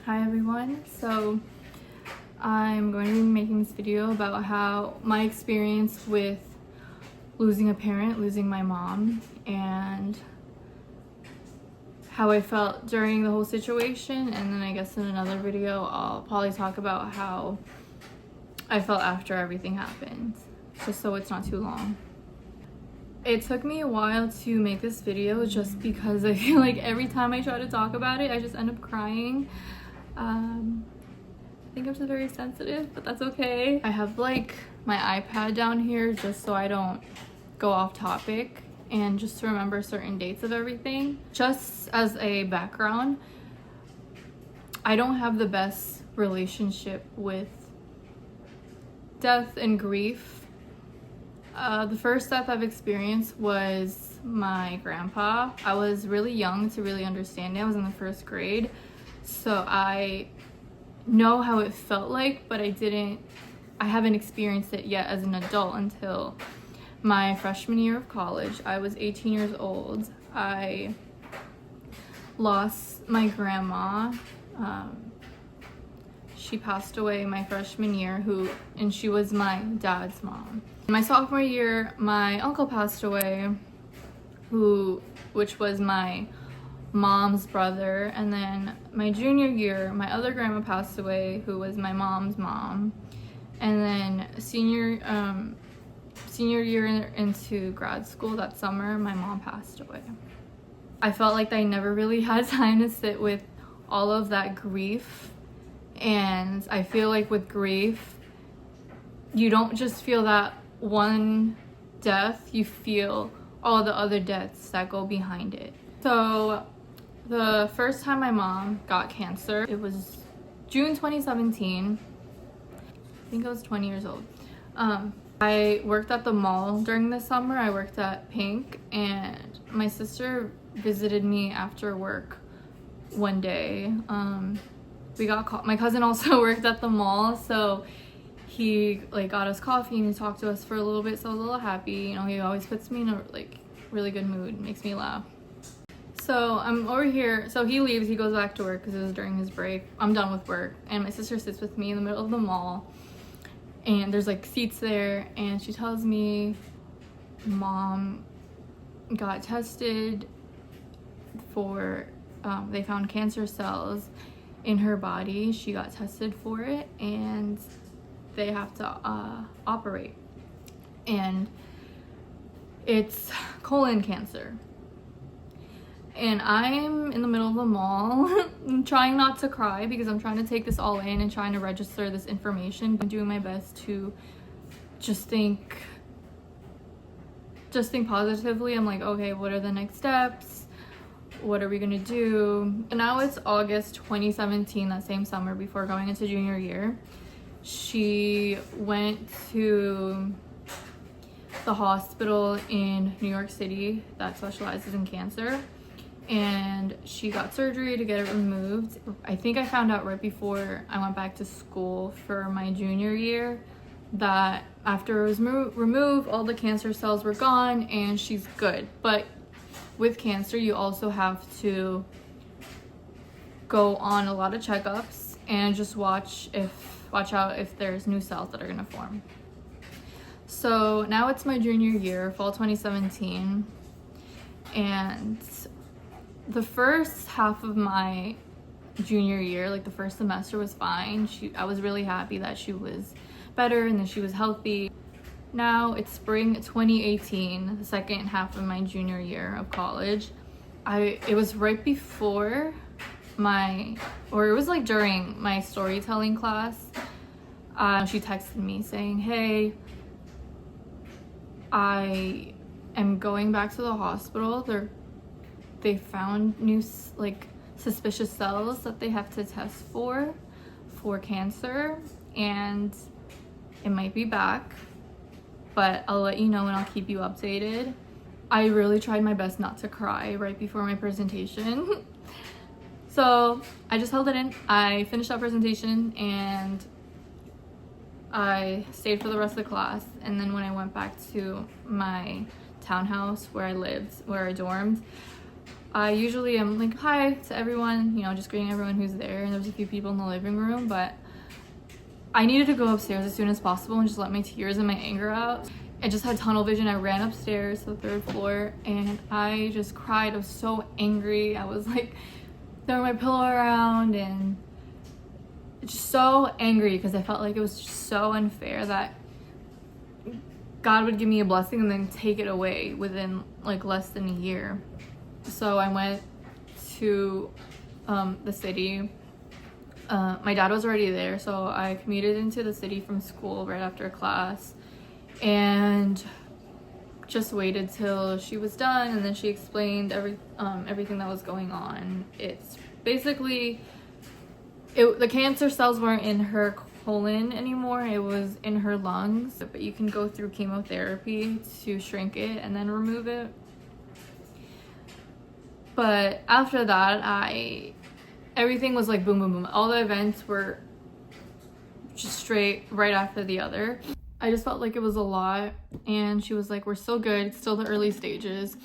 Hi everyone, so I'm going to be making this video about how my experience with losing a parent, losing my mom, and how I felt during the whole situation. And then I guess in another video I'll probably talk about how I felt after everything happened, just so it's not too long. It took me a while to make this video just because I feel like every time I try to talk about it I just end up crying. I think I'm just very sensitive, but that's okay. I have like my iPad down here just so I don't go off topic and just to remember certain dates of everything. Just as a background, I don't have the best relationship with death and grief. The first death I've experienced was my grandpa. I was really young to really understand it. I was in the first grade, so I know how it felt like, but I haven't experienced it yet as an adult until my freshman year of college. I was 18 years old. I lost my grandma. She passed away my freshman year, and she was my dad's mom. My sophomore year, my uncle passed away, which was my mom's brother. And then my junior year, my other grandma passed away, who was my mom's mom. And then senior year into grad school that summer, my mom passed away. I felt like I never really had time to sit with all of that grief. And I feel like with grief, you don't just feel that one death, you feel all the other deaths that go behind it. So the first time my mom got cancer, it was June 2017. I think I was 20 years old. I worked at the mall during the summer. I worked at Pink, and my sister visited me after work one day. We got caught. My cousin also worked at the mall, so he got us coffee and he talked to us for a little bit, so I was a little happy. You know, he always puts me in a really good mood, makes me laugh. So I'm over here, so he leaves, he goes back to work because it was during his break. I'm done with work, and my sister sits with me in the middle of the mall, and there's seats there, and she tells me mom got tested for, they found cancer cells in her body. She got tested for it, and they have to operate, and it's colon cancer. And I'm in the middle of the mall trying not to cry because I'm trying to take this all in and trying to register this information. I'm doing my best to just think positively. I'm like, okay, what are the next steps? What are we gonna do? And now it's August 2017, that same summer before going into junior year. She went to the hospital in New York City that specializes in cancer, and she got surgery to get it removed. I think I found out right before I went back to school for my junior year that after it was removed, all the cancer cells were gone and she's good. But with cancer, you also have to go on a lot of checkups and just watch out if there's new cells that are gonna form. So now it's my junior year, fall 2017, and the first half of my junior year, the first semester, was fine. I was really happy that she was better and that she was healthy. Now it's spring 2018, the second half of my junior year of college. It was right before it was during my storytelling class. She texted me saying, hey, I am going back to the hospital. They found new suspicious cells that they have to test for cancer, and it might be back, but I'll let you know and I'll keep you updated. I really tried my best not to cry right before my presentation. So I just held it in. I finished that presentation and I stayed for the rest of the class. And then when I went back to my townhouse where I lived, where I dormed, I usually am like hi to everyone, you know, just greeting everyone who's there, and there's a few people in the living room, but I needed to go upstairs as soon as possible and just let my tears and my anger out. I just had tunnel vision. I ran upstairs to the 3rd floor and I just cried. I was so angry. I was like throwing my pillow around and just so angry because I felt like it was just so unfair that God would give me a blessing and then take it away within like less than a year. So I went to the city. My dad was already there, so I commuted into the city from school right after class and just waited till she was done, and then she explained everything that was going on. It's basically the cancer cells weren't in her colon anymore, it was in her lungs, but you can go through chemotherapy to shrink it and then remove it. But after that, everything was like boom boom boom. All the events were just straight right after the other. I just felt like it was a lot, and she was like, we're still good, it's still the early stages,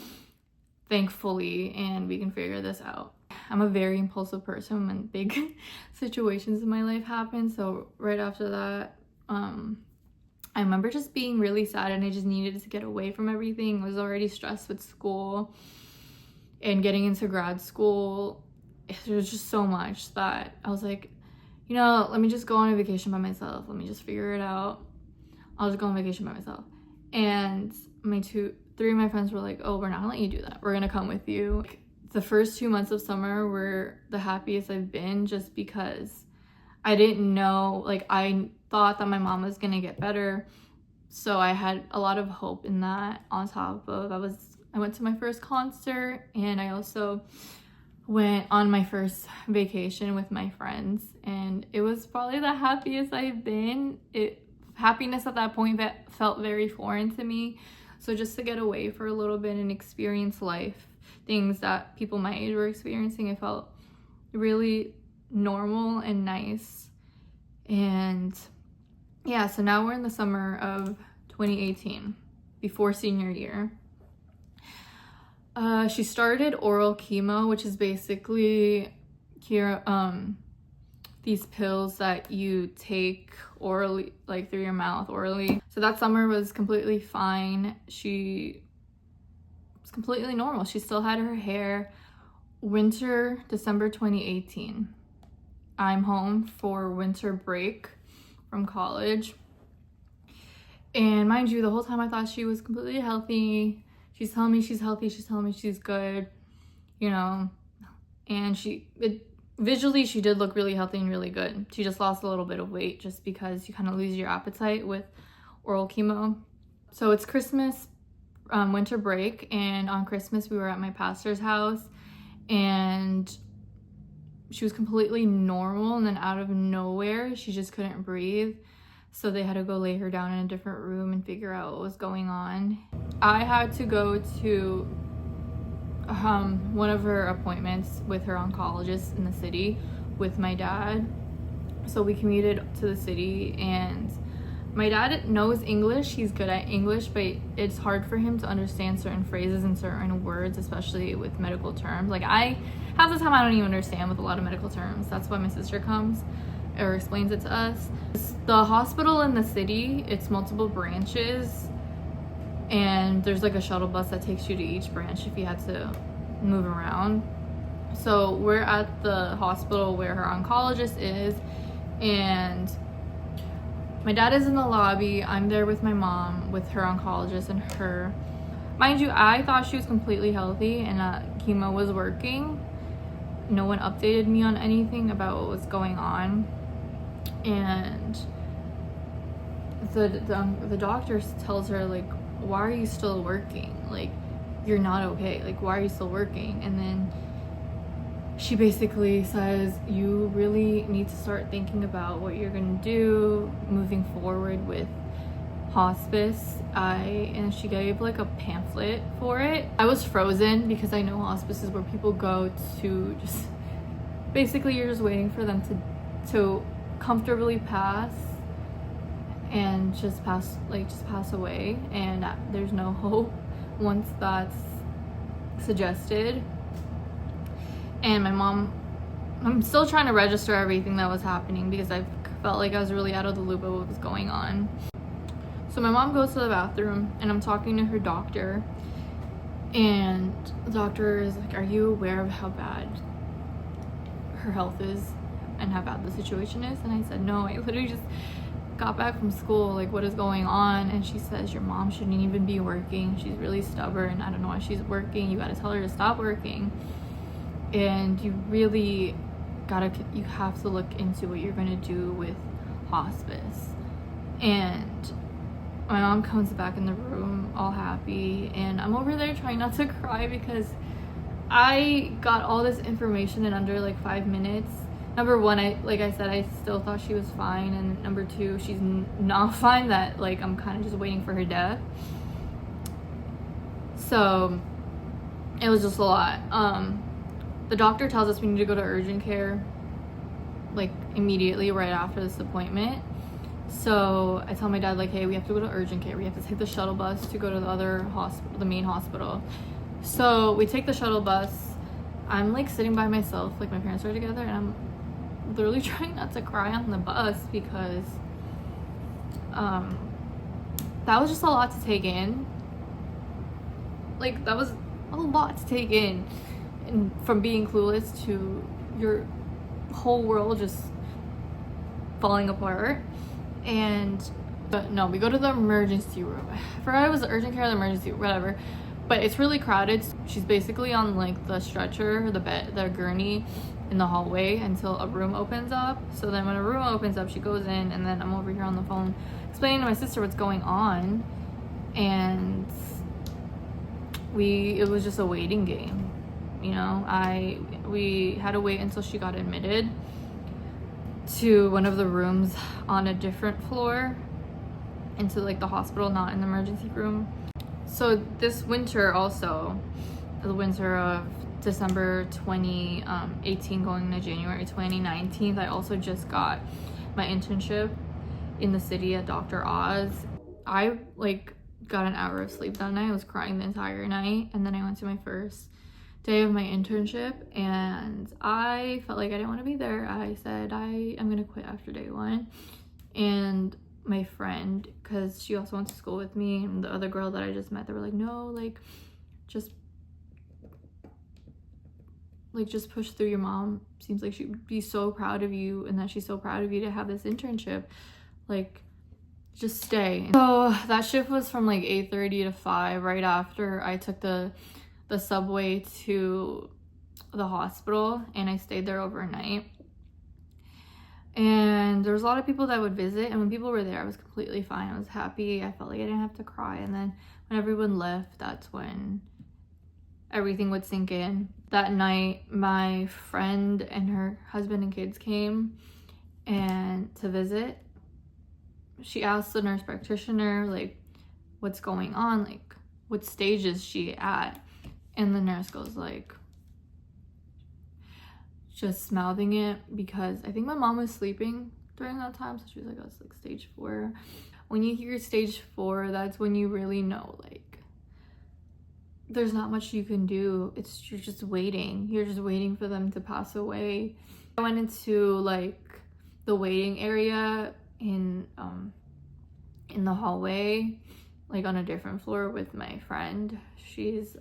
thankfully, and we can figure this out. I'm a very impulsive person when big situations in my life happen, so right after that, I remember just being really sad and I just needed to get away from everything. I was already stressed with school and getting into grad school. There was just so much that I was like, you know, let me just go on a vacation by myself. Let me just figure it out. I'll just go on vacation by myself. And three of my friends were like, oh, we're not gonna let you do that. We're gonna come with you. The first 2 months of summer were the happiest I've been, just because I didn't know, like I thought that my mom was gonna get better. So I had a lot of hope in that, on top of I went to my first concert, and I also went on my first vacation with my friends, and it was probably the happiest I've been. Happiness at that point that felt very foreign to me. So just to get away for a little bit and experience life, things that people my age were experiencing, it felt really normal and nice. And yeah, so now we're in the summer of 2018, before senior year. She started oral chemo, which is basically these pills that you take orally, like through your mouth orally. So that summer was completely fine. She was completely normal. She still had her hair. Winter, December 2018. I'm home for winter break from college. And mind you, the whole time I thought she was completely healthy. She's telling me she's healthy. She's telling me she's good, you know. And visually, she did look really healthy and really good. She just lost a little bit of weight just because you kind of lose your appetite with oral chemo. So it's Christmas, winter break, and on Christmas we were at my pastor's house, and she was completely normal, and then out of nowhere she just couldn't breathe. So they had to go lay her down in a different room and figure out what was going on. I had to go to one of her appointments with her oncologist in the city with my dad. So we commuted to the city, and my dad knows English. He's good at English, but it's hard for him to understand certain phrases and certain words, especially with medical terms. Like half the time I don't even understand with a lot of medical terms. That's why my sister comes or explains it to us. The hospital in the city, it's multiple branches, and there's like a shuttle bus that takes you to each branch if you had to move around. So we're at the hospital where her oncologist is, and my dad is in the lobby. I'm there with my mom, with her oncologist and her. Mind you, I thought she was completely healthy and chemo was working. No one updated me on anything about what was going on. And the doctor tells her, like, why are you still working? Like, you're not okay. Like, why are you still working? And then she basically says, you really need to start thinking about what you're gonna do moving forward with hospice. And she gave like a pamphlet for it. I was frozen because I know hospice is where people go to just, basically you're just waiting for them to comfortably pass and just pass away, and there's no hope once that's suggested. And my mom, I'm still trying to register everything that was happening because I felt like I was really out of the loop of what was going on. So my mom goes to the bathroom and I'm talking to her doctor, and the doctor is like, are you aware of how bad her health is and how bad the situation is? And I said, no, I literally just got back from school, like what is going on? And she says, your mom shouldn't even be working, she's really stubborn, I don't know why she's working, you gotta tell her to stop working, and you really you have to look into what you're gonna do with hospice. And my mom comes back in the room all happy, and I'm over there trying not to cry because I got all this information in under like 5 minutes. Number one, like I said, I still thought she was fine, and number two, she's not fine, that like I'm kind of just waiting for her death. So it was just a lot. The doctor tells us we need to go to urgent care like immediately right after this appointment. So I tell my dad, like, hey, we have to go to urgent care. We have to take the shuttle bus to go to the other hospital, the main hospital. So we take the shuttle bus. I'm like sitting by myself, like my parents are together, and I'm literally trying not to cry on the bus because that was just a lot to take in. Like, that was a lot to take in, and from being clueless to your whole world just falling apart. But no, we go to the emergency room. I forgot it was the urgent care or the emergency, whatever. But it's really crowded. She's basically on like the stretcher, the bed, the gurney in the hallway until a room opens up. So then when a room opens up, she goes in, and then I'm over here on the phone explaining to my sister what's going on. And it was just a waiting game. You know, we had to wait until she got admitted to one of the rooms on a different floor into like the hospital, not in the emergency room. So this winter also, the winter of December 2018 going to January 2019, I also just got my internship in the city at Dr. Oz. I like got an hour of sleep that night. I was crying the entire night, and then I went to my first day of my internship and I felt like I didn't want to be there. I said I'm gonna quit after day one. And my friend, because she also went to school with me, and the other girl that I just met, they were like, no, like just push through. Your mom seems like she'd be so proud of you, and that she's so proud of you to have this internship, like just stay. So that shift was from like 8:30 to 5, right after I took the subway to the hospital, and I stayed there overnight. And there was a lot of people that would visit, and when people were there, I was completely fine. I was happy. I felt like I didn't have to cry. And then when everyone left, that's when everything would sink in. That night, my friend and her husband and kids came and to visit. She asked the nurse practitioner, like, what's going on? Like, what stage is she at? And the nurse goes like, just mouthing it, because I think my mom was sleeping during that time, so she was like, oh, it's like stage 4. When you hear stage 4, that's when you really know, like, there's not much you can do. You're just waiting. You're just waiting for them to pass away. I went into like the waiting area in the hallway, like on a different floor with my friend. She's,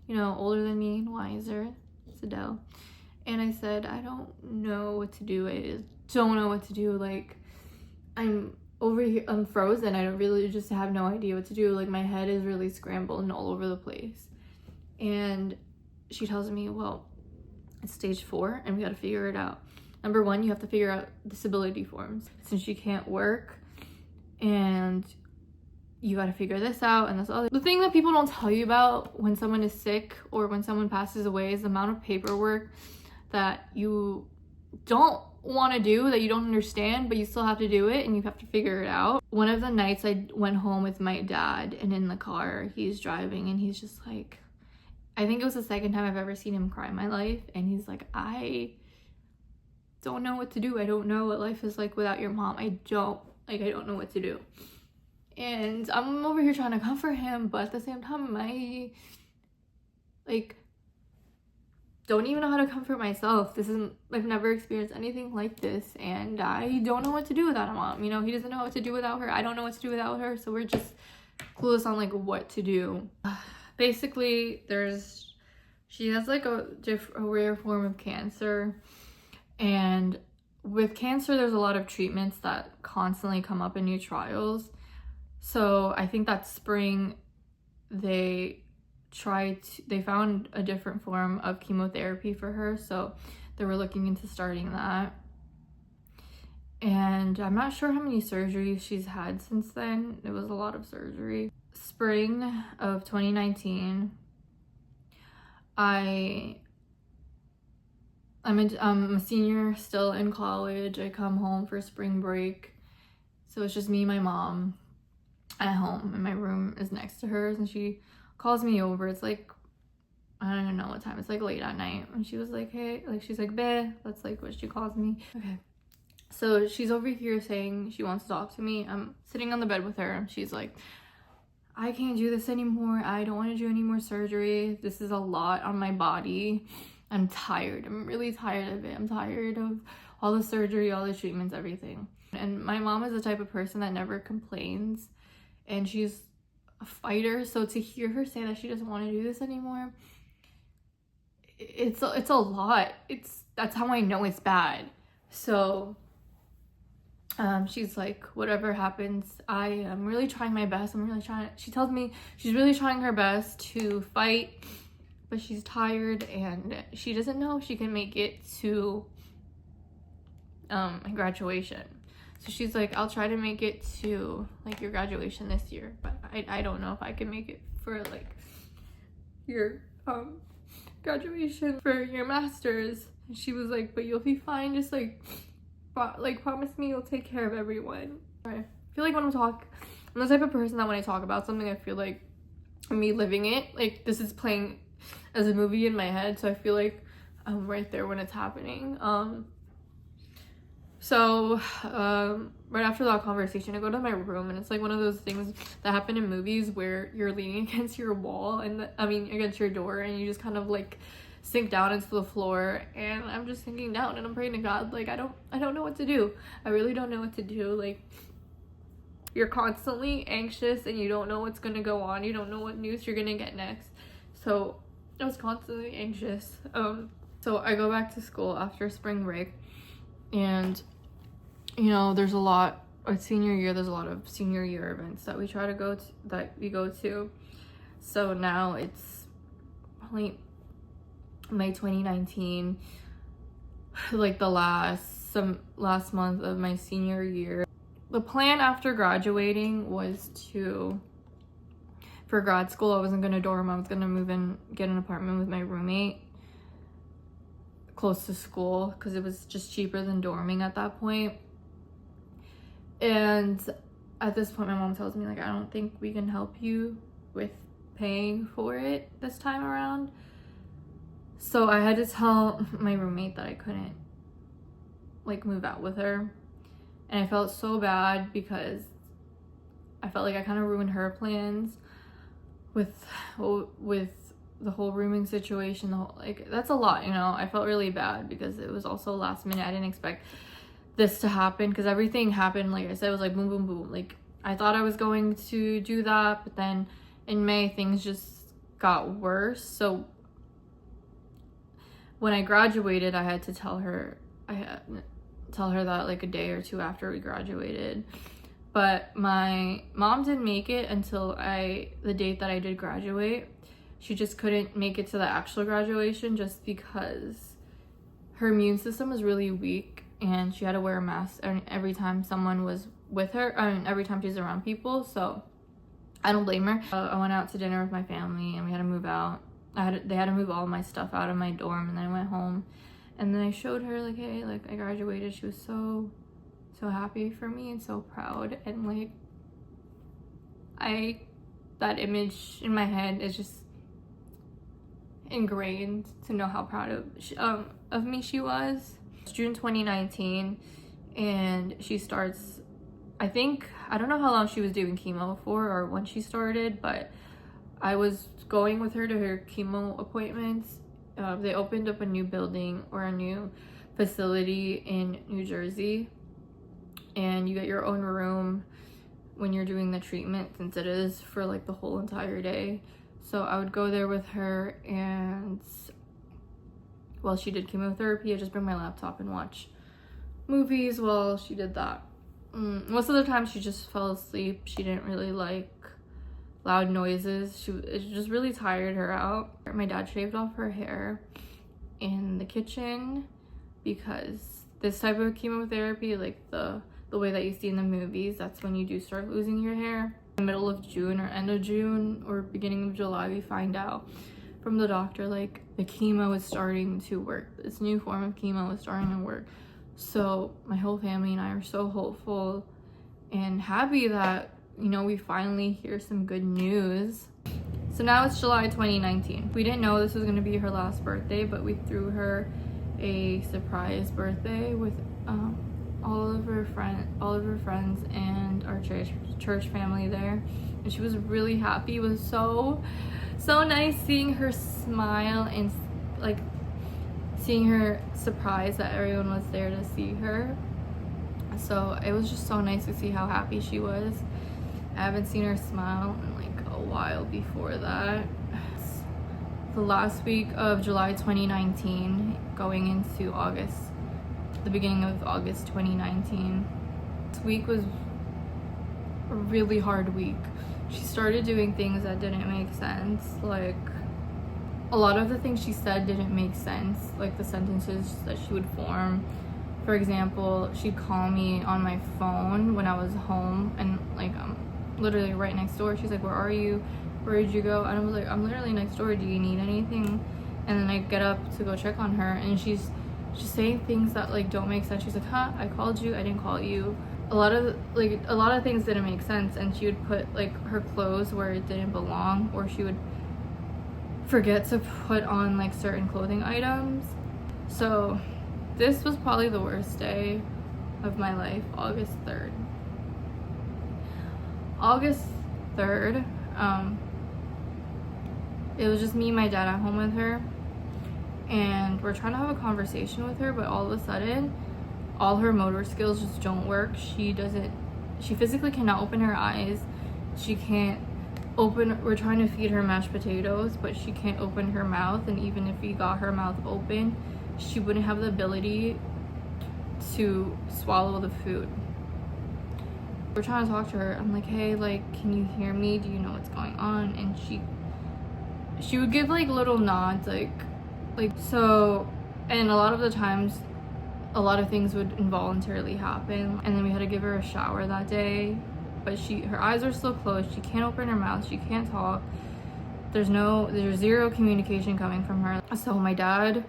you know, older than me and wiser. It's Adele. And I said, I don't know what to do. I don't know what to do. Like, I'm over here, I'm frozen. I don't really just have no idea what to do. Like, my head is really scrambled and all over the place. And she tells me, well, it's stage 4 and we gotta figure it out. Number 1, you have to figure out disability forms, since you can't work, and you got to figure this out and this other. The thing that people don't tell you about when someone is sick or when someone passes away is the amount of paperwork that you don't want to do, that you don't understand, but you still have to do it and you have to figure it out. One of the nights I went home with my dad, and in the car he's driving, and he's just like, I think it was the second time I've ever seen him cry in my life, and he's like, I don't know what to do. I don't know what life is like without your mom. I don't know what to do. And I'm over here trying to comfort him, but at the same time, I don't even know how to comfort myself. I've never experienced anything like this, and I don't know what to do without a mom. You know, he doesn't know what to do without her. I don't know what to do without her, so we're just clueless on like what to do. Basically, she has like a rare form of cancer, and with cancer there's a lot of treatments that constantly come up in new trials. So I think that spring they found a different form of chemotherapy for her, so they were looking into starting that. And I'm not sure how many surgeries she's had since then. It was a lot of surgery. Spring of 2019, I'm a senior still in college. I come home for spring break, so it's just me and my mom at home, and my room is next to hers, and she calls me over. It's like, I don't even know what time, it's like late at night, and she was like, hey, like she's like, bae, that's like what she calls me. Okay, so she's over here saying she wants to talk to me. I'm sitting on the bed with her, and she's like, I can't do this anymore. I don't want to do any more surgery. This is a lot on my body. I'm tired. I'm really tired of it. I'm tired of all the surgery, all the treatments, everything. And my mom is the type of person that never complains, and she's a fighter. So to hear her say that she doesn't want to do this anymore, it's a lot. That's how I know it's bad. So she's like, whatever happens, I am really trying my best. She tells me she's really trying her best to fight, but she's tired and she doesn't know if she can make it to graduation. So she's like, I'll try to make it to like your graduation this year, but I don't know if I can make it for like your graduation for your master's. And she was like, but you'll be fine, just like promise me you'll take care of everyone. I feel like I'm the type of person that when I talk about something, I feel like me living it, like this is playing as a movie in my head, so I feel like I'm right there when it's happening. So right after that conversation, I go to my room, and it's like one of those things that happen in movies where you're leaning against your wall against your door, and you just kind of like sink down into the floor, and I'm just sinking down and I'm praying to God. Like I don't know what to do. I really don't know what to do. Like, you're constantly anxious and you don't know what's gonna go on. You don't know what news you're gonna get next. So I was constantly anxious. So I go back to school after spring break, and you know, there's a lot of senior year events that we try to go to, So now it's like May 2019, like the last month of my senior year. The plan after graduating was for grad school, I wasn't gonna dorm. I was gonna move in, get an apartment with my roommate close to school, because it was just cheaper than dorming at that point. And at this point, my mom tells me, like, I don't think we can help you with paying for it this time around. So I had to tell my roommate that I couldn't like move out with her, and I felt so bad because I felt like I kind of ruined her plans with the whole rooming situation. That's a lot, you know. I felt really bad because it was also last minute. I didn't expect this to happen, because everything happened, like I said, it was like boom boom boom. Like I thought I was going to do that, but then in May things just got worse. So when I graduated, I had to tell her that like a day or two after we graduated. But my mom didn't make it until the date that I did graduate. She just couldn't make it to the actual graduation just because her immune system was really weak, and she had to wear a mask every time someone was with her, every time she's around people. So I don't blame her. I went out to dinner with my family, and we had to move out. They had to move all my stuff out of my dorm, and then I went home, and then I showed her like, hey, like I graduated. She was so happy for me and so proud, and like that image in my head is just ingrained to know how proud of me she was. It's June 2019, and she starts, I don't know how long she was doing chemo for or when she started, but I was going with her to her chemo appointments, They opened up a new building or a new facility in New Jersey, and you get your own room when you're doing the treatment, since it is for like the whole entire day. So I would go there with her, and while she did chemotherapy, I just bring my laptop and watch movies while she did that. Most of the time she just fell asleep. She didn't really like loud noises. It just really tired her out. My dad shaved off her hair in the kitchen because this type of chemotherapy, like the way that you see in the movies, that's when you do start losing your hair. In the middle of June or end of June or beginning of July, we find out from the doctor like the chemo is starting to work. This new form of chemo is starting to work. So my whole family and I are so hopeful and happy that, you know, we finally hear some good news. So now it's July 2019. We didn't know this was going to be her last birthday, but we threw her a surprise birthday with all of her friends and our church family there, and she was really happy. It was so nice seeing her smile and like seeing her surprised that everyone was there to see her. So it was just so nice to see how happy she was. I haven't seen her smile in like a while before that. It's the last week of July 2019 going into August, the beginning of August 2019. This week was a really hard week. She started doing things that didn't make sense. Like, a lot of the things she said didn't make sense, like the sentences that she would form. For example, she'd call me on my phone when I was home, and like I'm literally right next door. She's like, "Where are you? Where did you go?" And I was like, "I'm literally next door. Do you need anything?" And then I get up to go check on her, and she's saying things that like don't make sense. She's like, "Huh? I called you. I didn't call you." A lot of things didn't make sense, and she would put like her clothes where it didn't belong, or she would forget to put on like certain clothing items. So this was probably the worst day of my life. August 3rd. It was just me and my dad at home with her, and we're trying to have a conversation with her, but all of a sudden all her motor skills just don't work. She physically cannot open her eyes. She can't open, we're trying to feed her mashed potatoes, but she can't open her mouth, and even if we got her mouth open, she wouldn't have the ability to swallow the food. We're trying to talk to her. I'm like, "Hey, like, can you hear me? Do you know what's going on?" And she would give like little nods, like so. And a lot of the times a lot of things would involuntarily happen, and then we had to give her a shower that day, but her eyes are still closed. She can't open her mouth. She can't talk. There's zero communication coming from her. So my dad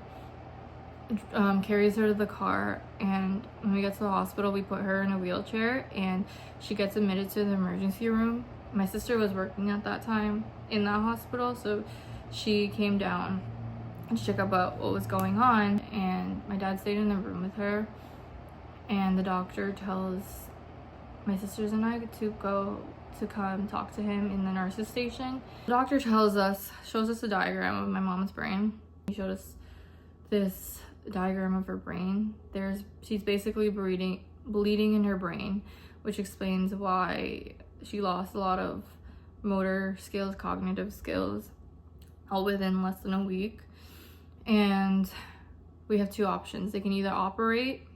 carries her to the car, and when we get to the hospital, we put her in a wheelchair, and she gets admitted to the emergency room. My sister was working at that time in that hospital, so she came down and check about what was going on, and my dad stayed in the room with her, and the doctor tells my sisters and I to come talk to him in the nurse's station. The doctor shows us a diagram of my mom's brain. He showed us this diagram of her brain. She's basically bleeding in her brain, which explains why she lost a lot of motor skills, cognitive skills, all within less than a week. And we have two options. They can either operate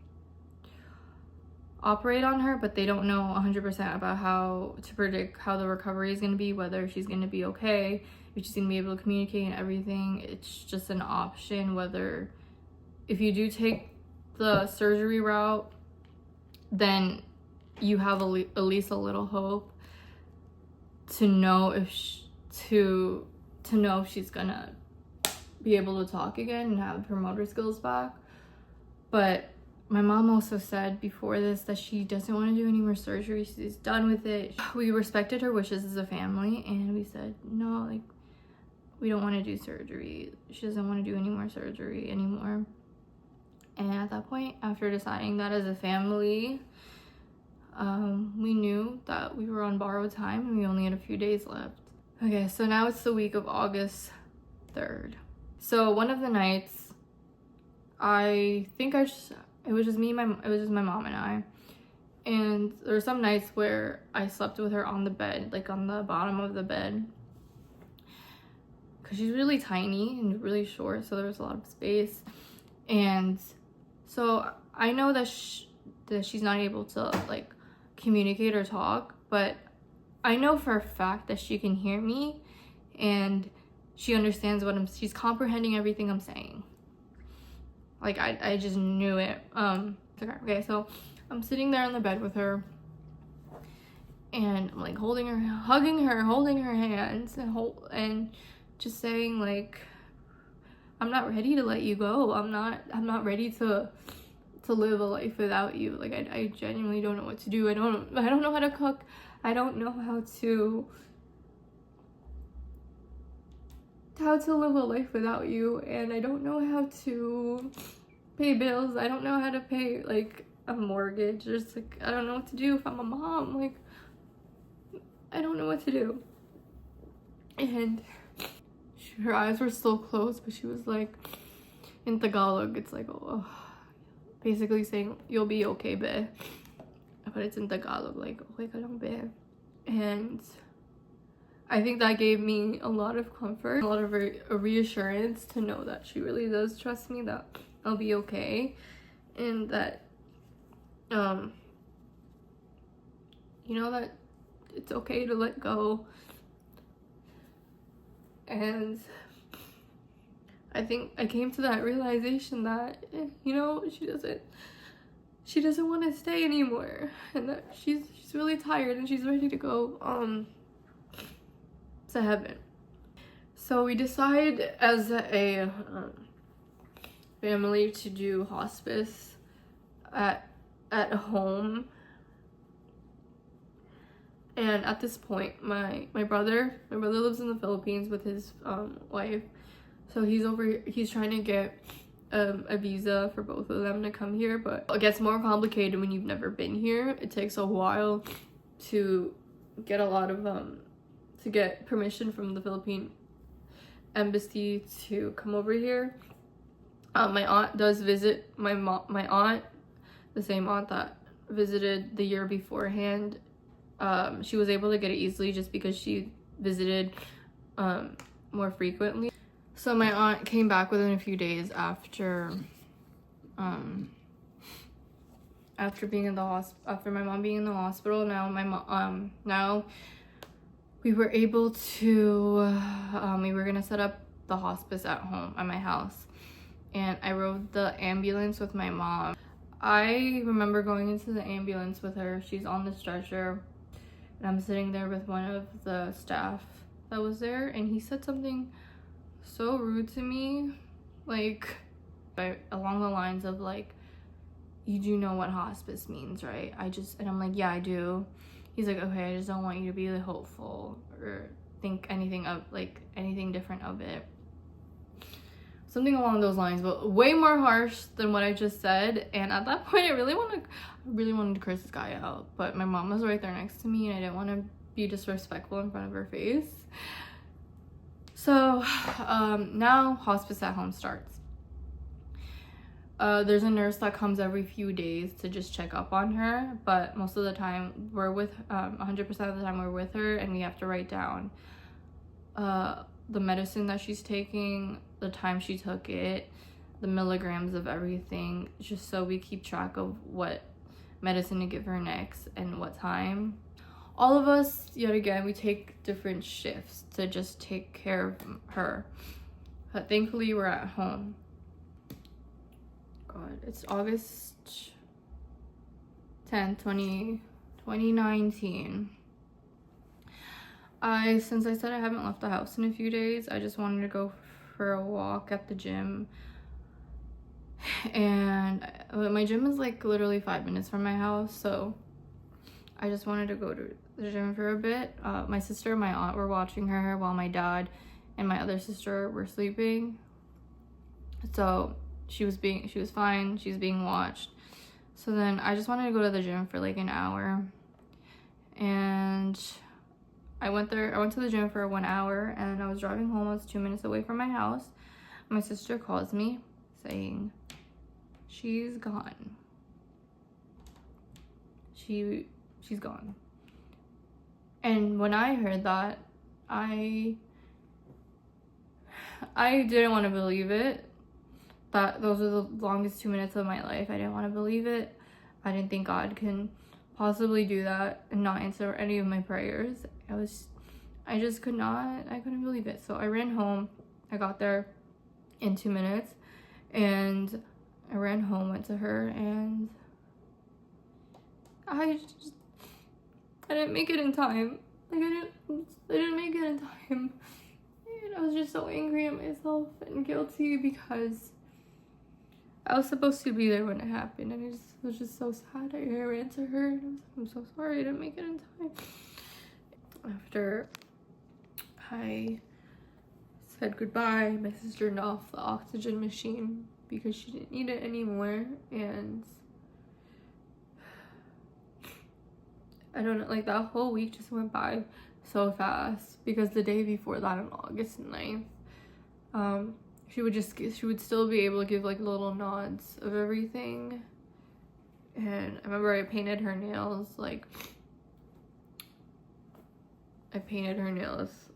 on her, but they don't know 100% about how to predict how the recovery is going to be, whether she's going to be okay, if she's going to be able to communicate and everything. It's just an option. Whether if you do take the surgery route, then you have at least a little hope to know if she's gonna be able to talk again and have her motor skills back. But my mom also said before this that she doesn't want to do any more surgery. She's done with it. We respected her wishes as a family, and we said, no, like, we don't want to do surgery. She doesn't want to do any more surgery anymore. And at that point, after deciding that as a family, we knew that we were on borrowed time and we only had a few days left. Okay, so now it's the week of August 3rd. So one of the nights, it was just my mom and I. And there were some nights where I slept with her on the bed, like on the bottom of the bed. Because she's really tiny and really short, so there was a lot of space. And so I know that she's not able to like communicate or talk, but I know for a fact that she can hear me and she understands she's comprehending everything I'm saying. Like I just knew it. Okay, so I'm sitting there on the bed with her and I'm like holding her, hugging her, holding her hands and just saying like, I'm not ready to let you go. I'm not ready to live a life without you. Like I genuinely don't know what to do. I don't know how to cook. I don't know how to live a life without you, and I don't know how to pay bills. I don't know how to pay like a mortgage. Just like I don't know what to do if I'm a mom. Like I don't know what to do. And her eyes were still closed, but she was like, in Tagalog, it's like, oh, basically saying, you'll be okay, bae. But it's in Tagalog, like, okay ka lang, bae. And I think that gave me a lot of comfort, a lot of reassurance to know that she really does trust me, that I'll be okay. And that, you know, that it's okay to let go. And I think I came to that realization that, you know, she doesn't want to stay anymore, and that she's really tired and she's ready to go to heaven. So we decide as a family to do hospice at home. And at this point, my brother lives in the Philippines with his wife. So he's trying to get a visa for both of them to come here, but it gets more complicated when you've never been here. It takes a while to get to get permission from the Philippine embassy to come over here. My aunt does visit my aunt, the same aunt that visited the year beforehand. She was able to get it easily just because she visited more frequently. So my aunt came back within a few days after being in the after my mom being in the hospital. Now we were able to we were gonna set up the hospice at home at my house, and I rode the ambulance with my mom. I remember going into the ambulance with her. She's on the stretcher, and I'm sitting there with one of the staff that was there, and he said something so rude to me, like along the lines of like, you do know what hospice means, right? And I'm like, yeah, I do. He's like, okay, I just don't want you to be hopeful or think anything different of it. Something along those lines, but way more harsh than what I just said. And at that point, I really wanted to curse this guy out, but my mom was right there next to me, and I didn't want to be disrespectful in front of her face. So now hospice at home starts. There's a nurse that comes every few days to just check up on her, but most of the time we're with 100% of the time we're with her, and we have to write down the medicine that she's taking, the time she took it, the milligrams of everything, just so we keep track of what medicine to give her next and what time. All of us, yet again, we take different shifts to just take care of her. But thankfully, we're at home. God, it's August 10th, 2019. Since I said I haven't left the house in a few days, I just wanted to go for a walk at the gym. And my gym is like literally 5 minutes from my house, so I just wanted to go to the gym for a bit. My sister and my aunt were watching her while my dad and my other sister were sleeping. So she was fine. She was being watched. So then I just wanted to go to the gym for like an hour. And I went to the gym for 1 hour, and I was driving home. I was 2 minutes away from my house my sister calls me saying she's gone. She's gone. And when I heard that, I didn't want to believe it. That those were the longest 2 minutes of my life. I didn't want to believe it. I didn't think God can possibly do that and not answer any of my prayers. I just could not, I couldn't believe it. So I ran home. I got there in 2 minutes, and I ran home, went to her, and I didn't make it in time. Like I didn't make it in time. And I was just so angry at myself and guilty because I was supposed to be there when it happened, and it was just so sad. I ran to her and I was like, I'm so sorry I didn't make it in time. After I said goodbye, my sister turned off the oxygen machine because she didn't need it anymore, and I don't know, like that whole week just went by so fast because the day before that, on August 9th, she would still be able to give like little nods of everything. And I remember I painted her nails,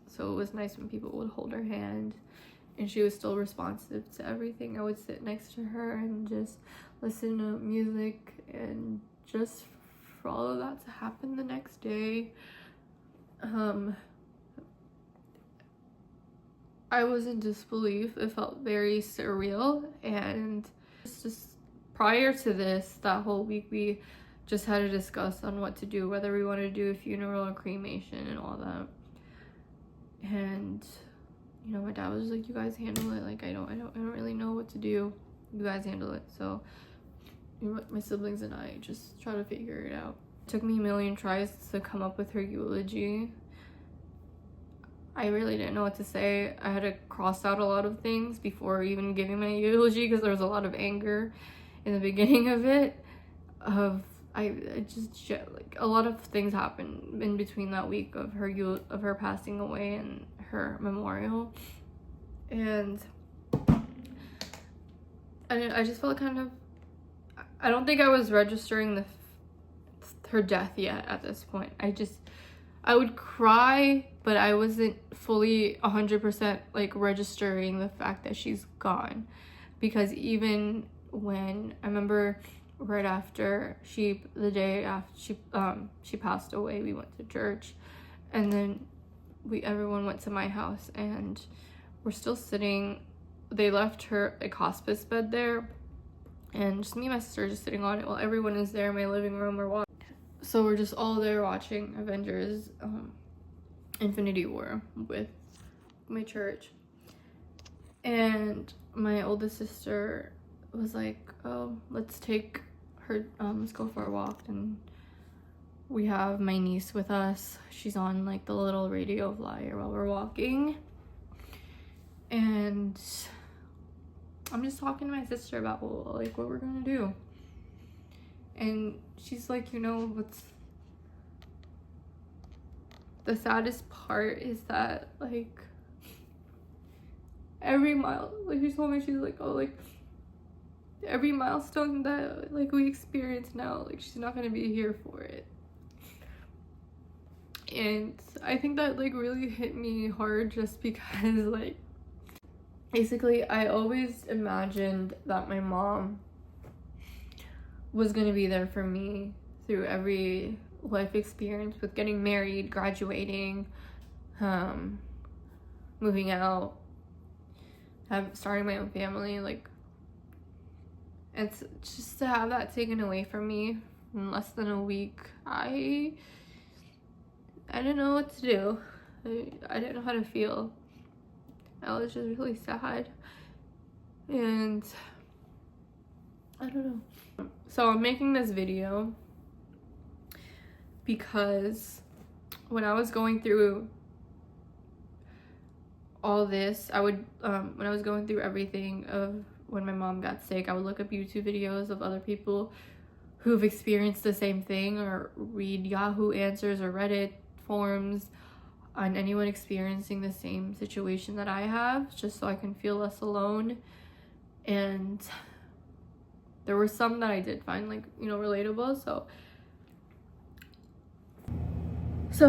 so it was nice when people would hold her hand, and she was still responsive to everything. I would sit next to her and just listen to music, and just for all of that to happen the next day, I was in disbelief. It felt very surreal. And just prior to this, that whole week, we just had to discuss on what to do, whether we wanted to do a funeral or cremation and all that. And you know, my dad was like, you guys handle it. Like I don't really know what to do. You guys handle it. So my siblings and I just try to figure it out. It took me a million tries to come up with her eulogy. I really didn't know what to say. I had to cross out a lot of things before even giving my eulogy because there was a lot of anger in the beginning of it. Like a lot of things happened in between that week of her passing away and her memorial, and I just felt kind of, I don't think I was registering her death yet at this point. I would cry, but I wasn't fully 100% like registering the fact that she's gone, because even when I remember right after the day after she passed away, we went to church, and then everyone went to my house, and we're still sitting. They left her like hospice bed there, and just me and my sister just sitting on it while everyone is there in my living room or watching. So we're just all there watching Avengers Infinity War with my church, and my oldest sister was like, oh, let's go for a walk. And we have my niece with us. She's on like the little radio flyer while we're walking, and I'm just talking to my sister about like what we're gonna do. And she's like, you know, what's the saddest part is that like she told me, she's like, oh, like every milestone that like we experience now, like she's not gonna be here for it. And I think that like really hit me hard, just because like basically I always imagined that my mom was gonna be there for me through every life experience, with getting married, graduating, moving out, starting my own family, like, and just to have that taken away from me in less than a week, I didn't know what to do. I didn't know how to feel. I was just really sad, and I don't know. So I'm making this video because when I was going through all this, I would when I was going through everything of when my mom got sick, I would look up YouTube videos of other people who've experienced the same thing, or read Yahoo Answers or Reddit forums on anyone experiencing the same situation that I have, just so I can feel less alone. And there were some that I did find, like, you know, relatable. So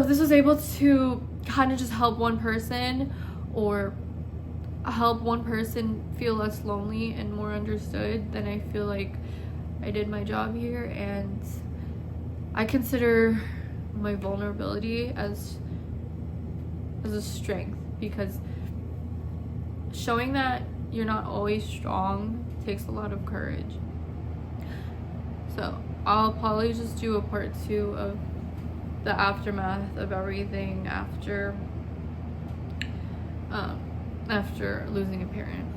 if this was able to kind of just help one person, or help one person feel less lonely and more understood, then I feel like I did my job here. And I consider my vulnerability as a strength, because showing that you're not always strong takes a lot of courage. So I'll probably just do a part 2 of the aftermath of everything after losing a parent.